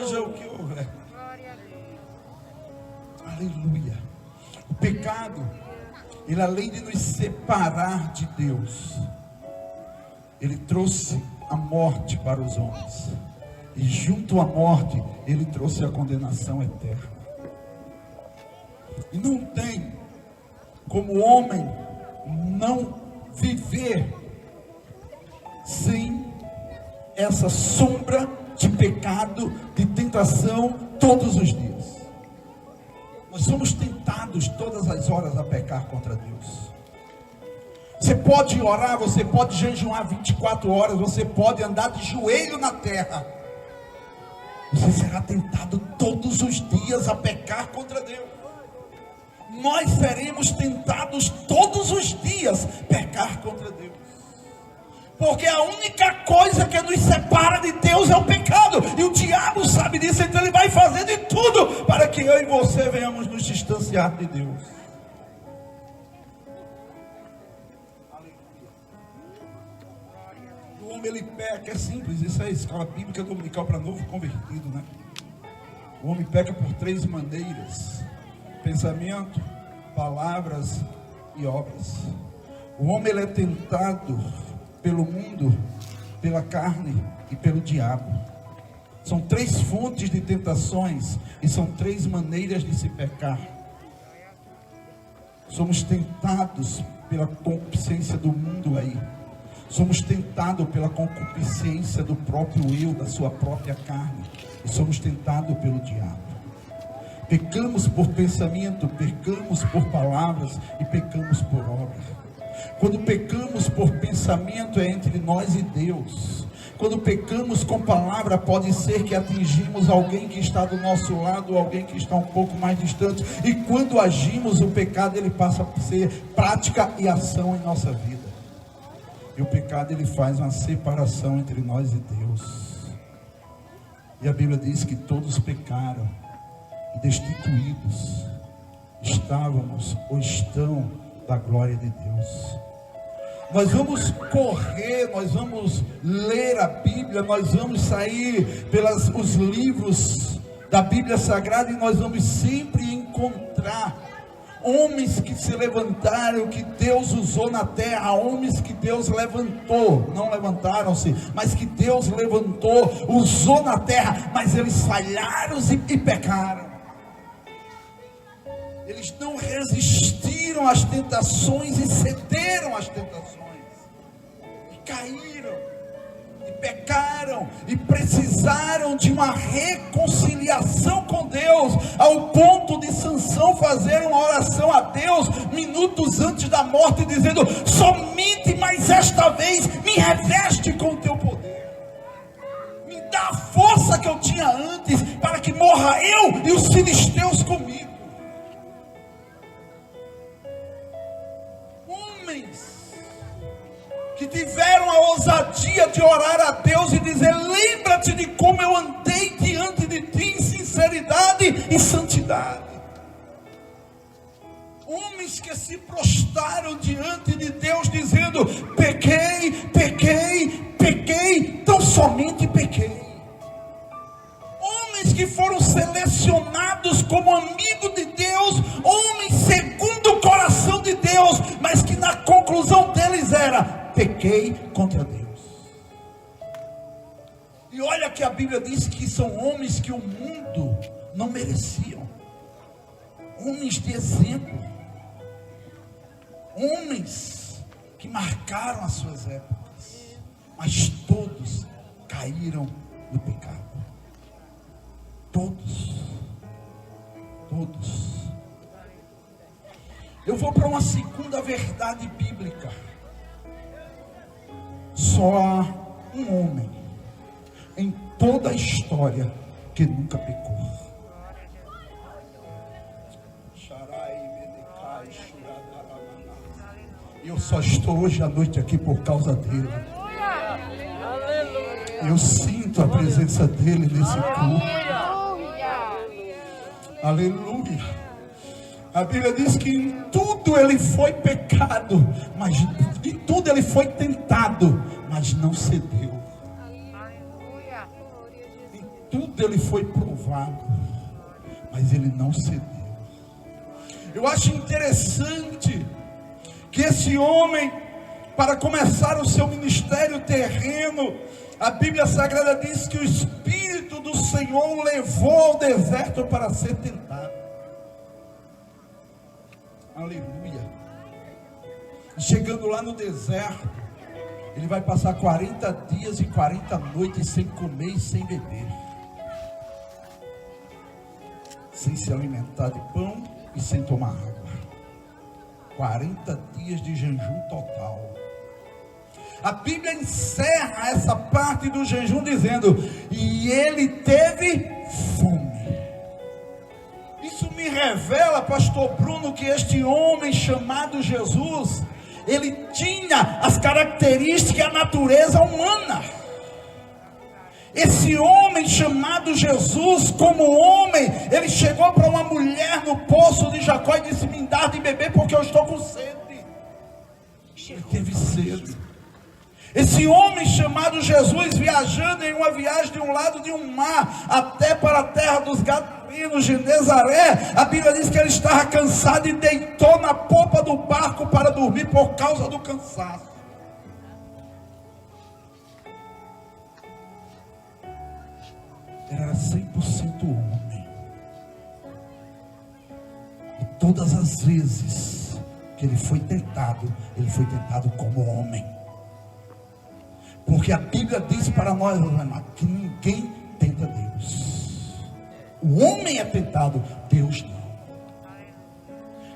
haja o que houver. Aleluia. O pecado, ele além de nos separar de Deus, ele trouxe a morte para os homens. E junto à morte, ele trouxe a condenação eterna. E não tem como o homem não viver sem essa sombra de pecado, de tentação, todos os dias. Nós somos tentados todas as horas a pecar contra Deus. Você pode orar, você pode jejuar 24 horas, você pode andar de joelho na terra. Você será tentado todos os dias a pecar contra Deus. Nós seremos tentados todos os dias a pecar contra Deus. Porque a única coisa que nos separa de Deus é o pecado. E o diabo sabe disso, então ele vai fazer de tudo para que eu e você venhamos nos distanciar de Deus. O homem ele peca, é simples, isso é a escola bíblica dominical para novo convertido, né? O homem peca por 3 maneiras: pensamento, palavras e obras. O homem ele é tentado pelo mundo, pela carne e pelo diabo. São 3 fontes de tentações e são 3 maneiras de se pecar. Somos tentados pela concupiscência do mundo aí. Somos tentados pela concupiscência do próprio eu, da sua própria carne. E somos tentados pelo diabo. Pecamos por pensamento, pecamos por palavras e pecamos por obra. Quando pecamos por pensamento é entre nós e Deus. Quando pecamos com palavra, pode ser que atingimos alguém que está do nosso lado, ou alguém que está um pouco mais distante. E quando agimos, o pecado ele passa a ser prática e ação em nossa vida. E o pecado ele faz uma separação entre nós e Deus. E a Bíblia diz que todos pecaram e destituídos estávamos ou estão da glória de Deus. Nós vamos correr, nós vamos ler a Bíblia, nós vamos sair pelos livros da Bíblia Sagrada e nós vamos sempre encontrar homens que se levantaram, que Deus usou na terra, homens que Deus levantou, não levantaram-se, mas que Deus levantou, usou na terra, mas eles falharam e pecaram. Eles não resistiram às tentações e cederam às tentações. E caíram, e pecaram, e precisaram de uma reconciliação com Deus, ao ponto de Sansão fazer uma oração a Deus, minutos antes da morte, dizendo: somente mais esta vez me reveste com o teu poder. Me dá a força que eu tinha antes, para que morra eu e os filisteus comigo. Que tiveram a ousadia de orar a Deus e dizer: lembra-te de como eu andei diante de ti em sinceridade e santidade. Homens que se prostraram diante de Deus dizendo: pequei, pequei, pequei, tão somente pequei. Homens que foram selecionados como amigo de Deus, homens segundo o coração de Deus, mas que na conclusão deles era: pequei contra Deus. E olha que a Bíblia diz que são homens que o mundo não mereciam. Homens de exemplo. Homens que marcaram as suas épocas. Mas todos caíram no pecado. Todos. Todos. Eu vou para uma segunda verdade bíblica. Só há um homem em toda a história que nunca pecou. E eu só estou hoje à noite aqui por causa dele. Eu sinto a presença dele nesse culto. Aleluia. A Bíblia diz que em tudo ele foi pecado, mas em tudo ele foi tentado, mas não cedeu. Em tudo ele foi provado, mas ele não cedeu. Eu acho interessante que esse homem, para começar o seu ministério terreno, a Bíblia Sagrada diz que o Espírito do Senhor o levou ao deserto para ser tentado. Aleluia. Chegando lá no deserto, ele vai passar 40 dias e 40 noites sem comer e sem beber, sem se alimentar de pão e sem tomar água. 40 dias de jejum total. A Bíblia encerra essa parte do jejum dizendo: e ele teve fome. Isso me revela, pastor Bruno, que este homem chamado Jesus, ele tinha as características da natureza humana. Esse homem chamado Jesus, como homem, ele chegou para uma mulher no poço de Jacó e disse: me dá de beber porque eu estou com sede. Ele teve sede. Esse homem chamado Jesus, viajando em uma viagem de um lado de um mar até para a terra dos Gadarenos, Genezaré, a Bíblia diz que ele estava cansado e deitou na popa do barco para dormir por causa do cansaço. Ele era 100% homem. E todas as vezes que ele foi tentado como homem. Porque a Bíblia diz para nós, que ninguém tenta Deus. O homem é tentado, Deus não.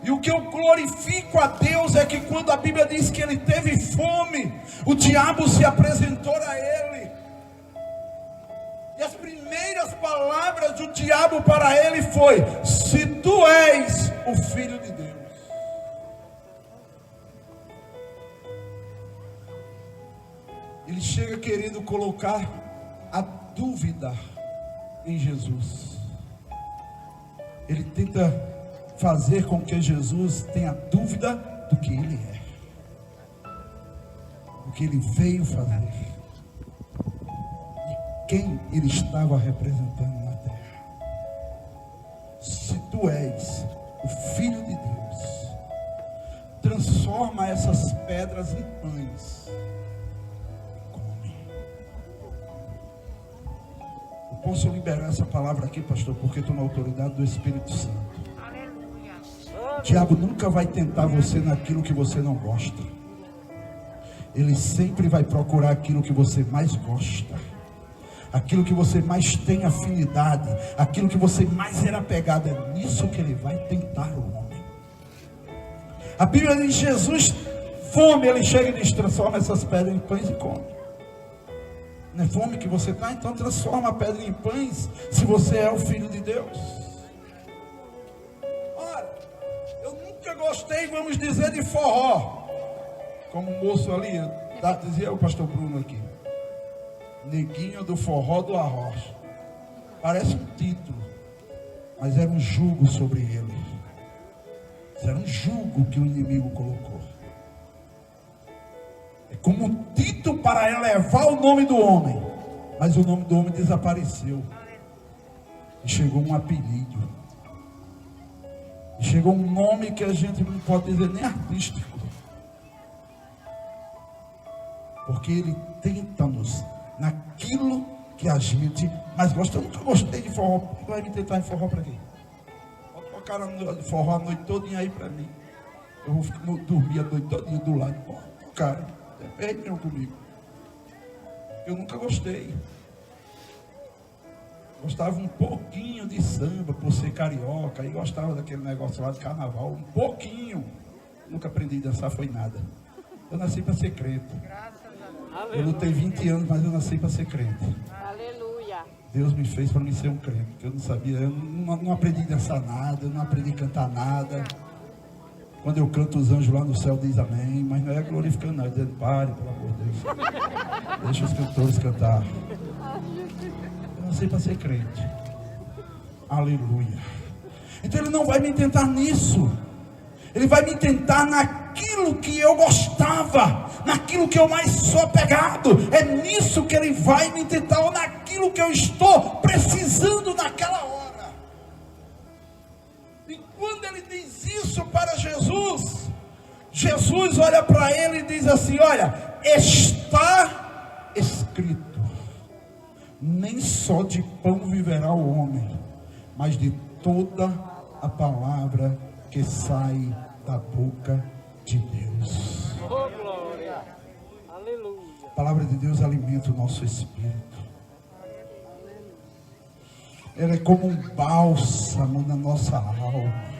E o que eu glorifico a Deus é que quando a Bíblia diz que ele teve fome, o diabo se apresentou a ele. E as primeiras palavras do diabo para ele foi: se tu és o Filho de Deus. Ele chega querendo colocar a dúvida em Jesus. Ele tenta fazer com que Jesus tenha dúvida do que ele é, do que ele veio fazer, de quem ele estava representando na terra. Se tu és o Filho de Deus, transforma essas pedras em pães. Posso liberar essa palavra aqui, pastor, porque estou na autoridade do Espírito Santo. Aleluia. O diabo nunca vai tentar você naquilo que você não gosta. Ele sempre vai procurar aquilo que você mais gosta, aquilo que você mais tem afinidade, aquilo que você mais era apegado. É nisso que ele vai tentar o homem. A Bíblia diz: Jesus, fome, ele chega e diz: transforma essas pedras em pães e come. Não é fome que você está? Então transforma a pedra em pães, se você é o Filho de Deus. Ora, eu nunca gostei, vamos dizer, de forró. Como o moço ali, dizia o pastor Bruno aqui: neguinho do forró do arroz. Parece um título, mas era um jugo sobre ele. Era um jugo que o inimigo colocou. Como um título para elevar o nome do homem, mas o nome do homem desapareceu e chegou um apelido, e chegou um nome que a gente não pode dizer nem artístico, porque ele tenta-nos naquilo que a gente mais gosta. Eu nunca gostei de forró. Vai me tentar em forró para quê? Pode tocar no forró a noite todinha aí para mim, eu vou dormir a noite todinha do lado. Pô, cara, perde não comigo. Eu nunca gostei. Gostava um pouquinho de samba por ser carioca. E gostava daquele negócio lá de carnaval. Um pouquinho. Nunca aprendi a dançar, foi nada. Eu nasci para ser crente. Eu lutei 20 anos, mas eu nasci para ser crente. Aleluia. Deus me fez para mim ser um crente. Eu não sabia, eu não aprendi a dançar nada, eu não aprendi a cantar nada. Quando eu canto, os anjos lá no céu dizem amém, mas não é glorificando, não, é dizendo: pare, pelo amor de Deus. Deixa os cantores cantar. Eu nasci para ser crente. Aleluia. Então ele não vai me tentar nisso. Ele vai me tentar naquilo que eu gostava, naquilo que eu mais sou apegado. É nisso que ele vai me tentar, ou naquilo aquilo que eu estou precisando naquela hora. E quando ele diz isso para Jesus, Jesus olha para ele e diz assim: olha, está escrito, nem só de pão viverá o homem, mas de toda a palavra que sai da boca de Deus. Oh, glória! Aleluia! A palavra de Deus alimenta o nosso espírito. Ela é como um bálsamo na nossa alma.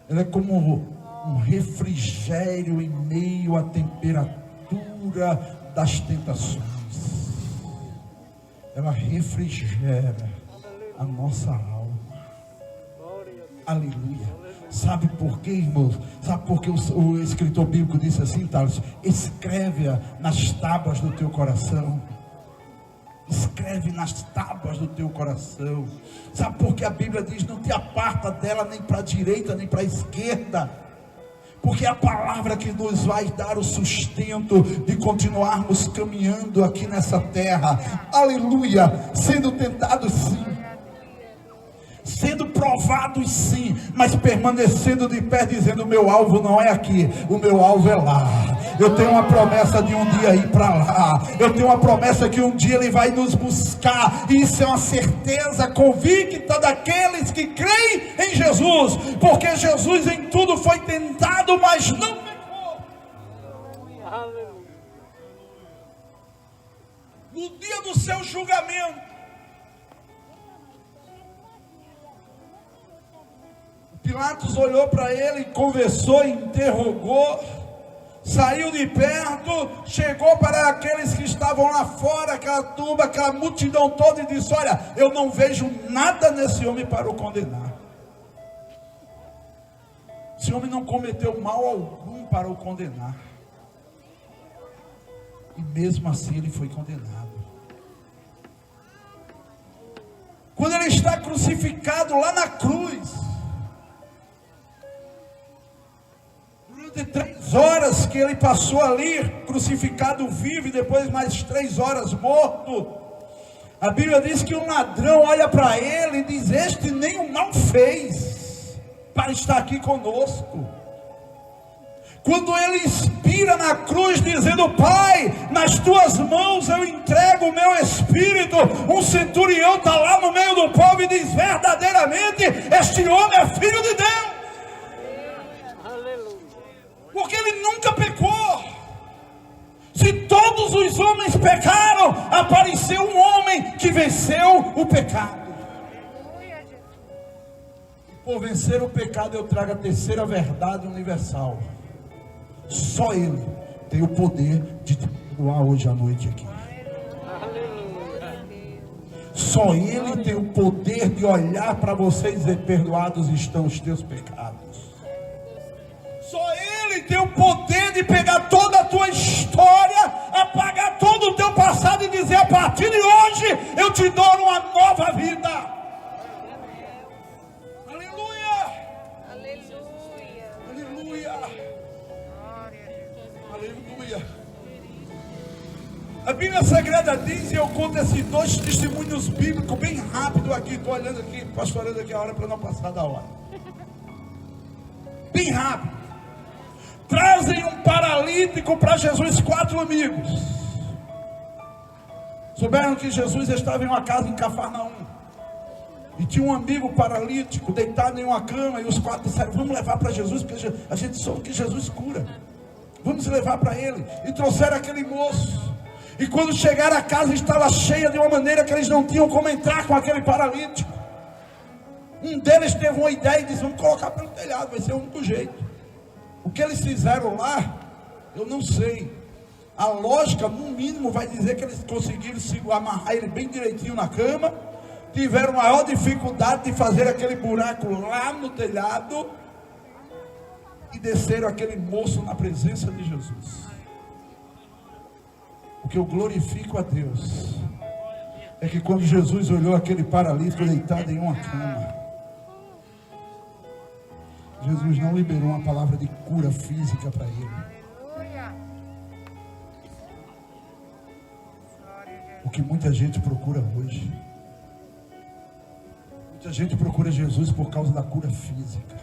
Ela é como um refrigério em meio à temperatura das tentações. Ela refrigera a nossa alma. Aleluia. Sabe por quê, irmãos? Sabe por que o escritor bíblico disse assim, Thales? Escreve-a nas tábuas do teu coração. Escreve nas tábuas do teu coração. Sabe por que a Bíblia diz: não te aparta dela nem para a direita nem para a esquerda? Porque é a palavra que nos vai dar o sustento de continuarmos caminhando aqui nessa terra. Aleluia. Sendo tentados sim, sendo provados sim, mas permanecendo de pé, dizendo: o meu alvo não é aqui, o meu alvo é lá. Eu tenho uma promessa de um dia ir para lá. Eu tenho uma promessa que um dia Ele vai nos buscar. E isso é uma certeza convicta daqueles que creem em Jesus. Porque Jesus em tudo foi tentado, mas não pecou. No dia do seu julgamento, Pilatos olhou para ele, conversou, interrogou, saiu de perto, chegou para aqueles que estavam lá fora, aquela turma, aquela multidão toda, e disse: olha, eu não vejo nada nesse homem para o condenar. Esse homem não cometeu mal algum para o condenar. E mesmo assim ele foi condenado. Quando ele está crucificado lá na cruz, de 3 horas que ele passou ali, crucificado vivo, e depois mais 3 horas morto, a Bíblia diz que um ladrão olha para ele e diz: este nem o mal fez para estar aqui conosco. Quando ele expira na cruz, dizendo: Pai, nas tuas mãos eu entrego o meu espírito, um centurião está lá no meio do povo e diz: verdadeiramente este homem é filho de Deus. Porque ele nunca pecou. Se todos os homens pecaram, apareceu um homem que venceu o pecado. Por vencer o pecado, eu trago a terceira verdade universal. Só Ele tem o poder de te perdoar hoje à noite aqui. Só Ele tem o poder de olhar para você e dizer: perdoados estão os teus pecados. Só Ele tem o poder de pegar toda a tua história, apagar todo o teu passado e dizer: a partir de hoje eu te dou uma nova vida. Aleluia! Aleluia! Aleluia! Glória a Jesus. Aleluia! A Bíblia Sagrada diz, e eu conto esses 2 testemunhos bíblicos bem rápido aqui. Estou olhando aqui, pastorando aqui a hora para não passar da hora. Bem rápido. Trazem um paralítico para Jesus, 4 amigos. Souberam que Jesus estava em uma casa em Cafarnaum. E tinha um amigo paralítico deitado em uma cama. E os 4 disseram: vamos levar para Jesus, porque a gente soube que Jesus cura. Vamos levar para ele. E trouxeram aquele moço. E quando chegaram a casa, estava cheia de uma maneira que eles não tinham como entrar com aquele paralítico. Um deles teve uma ideia e disse: vamos colocar pelo telhado, vai ser o único jeito. O que eles fizeram lá, eu não sei. A lógica, no mínimo, vai dizer que eles conseguiram amarrar ele bem direitinho na cama. Tiveram maior dificuldade de fazer aquele buraco lá no telhado. E desceram aquele moço na presença de Jesus. O que eu glorifico a Deus é que quando Jesus olhou aquele paralítico deitado em uma cama, Jesus não liberou uma palavra de cura física para ele. Aleluia. Glória o que muita gente procura hoje. Muita gente procura Jesus por causa da cura física.